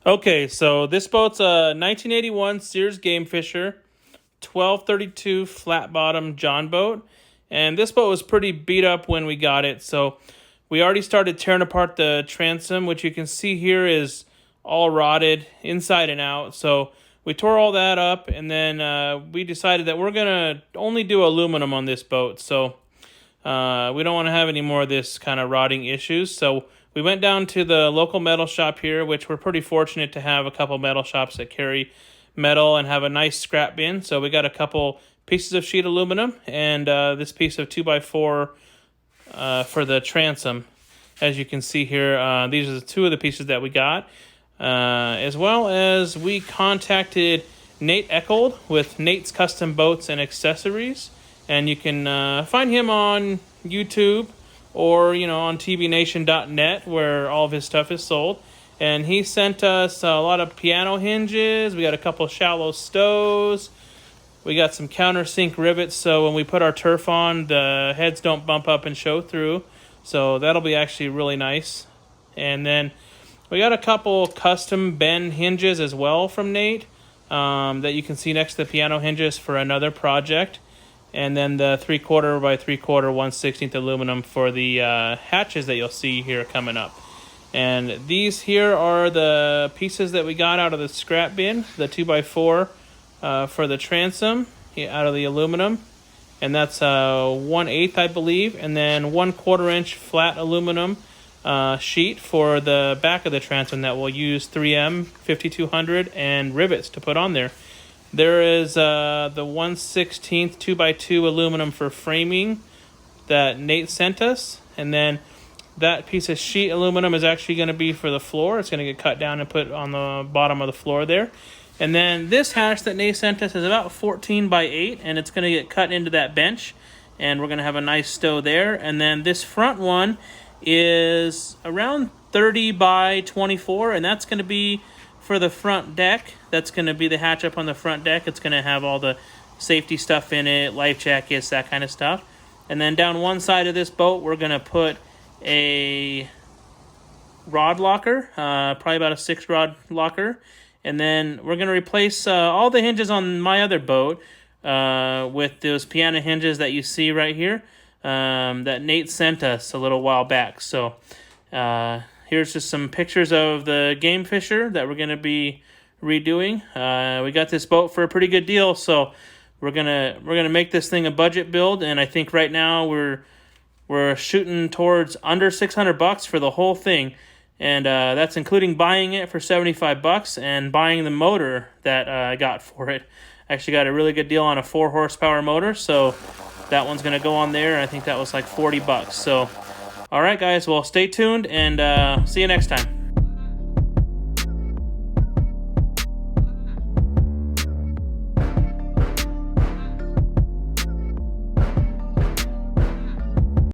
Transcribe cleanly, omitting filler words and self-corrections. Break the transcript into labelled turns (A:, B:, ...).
A: Okay, so this boat's a 1981 Sears Gamefisher 1232 flat bottom Jon boat. And this boat was pretty beat up when we got it, so we already started tearing apart the transom, which you can see here is all rotted inside and out. So we tore all that up, and then we decided that we're going to only do aluminum on this boat. So we don't want to have any more of this kind of rotting issues. So we went down to the local metal shop here, which we're pretty fortunate to have a couple metal shops that carry metal and have a nice scrap bin. So we got a couple pieces of sheet aluminum and this piece of 2x4 for the transom. As you can see here, these are the two of the pieces that we got. As well as we contacted Nate Eckold with Nate's Custom Boats and Accessories. And you can find him on YouTube or, on tvnation.net where all of his stuff is sold. And he sent us a lot of piano hinges. We got a couple shallow stows. We got some countersink rivets, so when we put our turf on, the heads don't bump up and show through. So that'll be actually really nice. And then we got a couple custom bend hinges as well from Nate that you can see next to the piano hinges for another project. And then the 3/4 by 3/4 1/16 aluminum for the hatches that you'll see here coming up. And these here are the pieces that we got out of the scrap bin, the 2x4 for the transom out of the aluminum. And that's 1/8, I believe. And then 1/4 inch flat aluminum sheet for the back of the transom that will use 3M 5200 and rivets to put on there. There is the 1/16 2x2 aluminum for framing that Nate sent us. And then that piece of sheet aluminum is actually going to be for the floor. It's going to get cut down and put on the bottom of the floor there. And then this hatch that Nate sent us is about 14 by 8, and it's going to get cut into that bench. And we're going to have a nice stow there. And then this front one is around 30 by 24, and that's going to be for the front deck. That's going to be the hatch up on the front deck. It's going to have all the safety stuff in it, life jackets, that kind of stuff. And then down one side of this boat, we're going to put a rod locker, probably about a 6-rod locker. And then we're going to replace all the hinges on my other boat with those piano hinges that you see right here that Nate sent us a little while back. So here's just some pictures of the Gamefisher that we're going to be redoing. We got this boat for a pretty good deal, so we're gonna make this thing a budget build. And I think right now we're shooting towards under $600 for the whole thing. And that's including buying it for $75 and buying the motor that I got for it. I actually got a really good deal on a 4-horsepower motor, so that one's going to go on there. I think that was like $40. So, all right, guys, well, stay tuned and see you next time.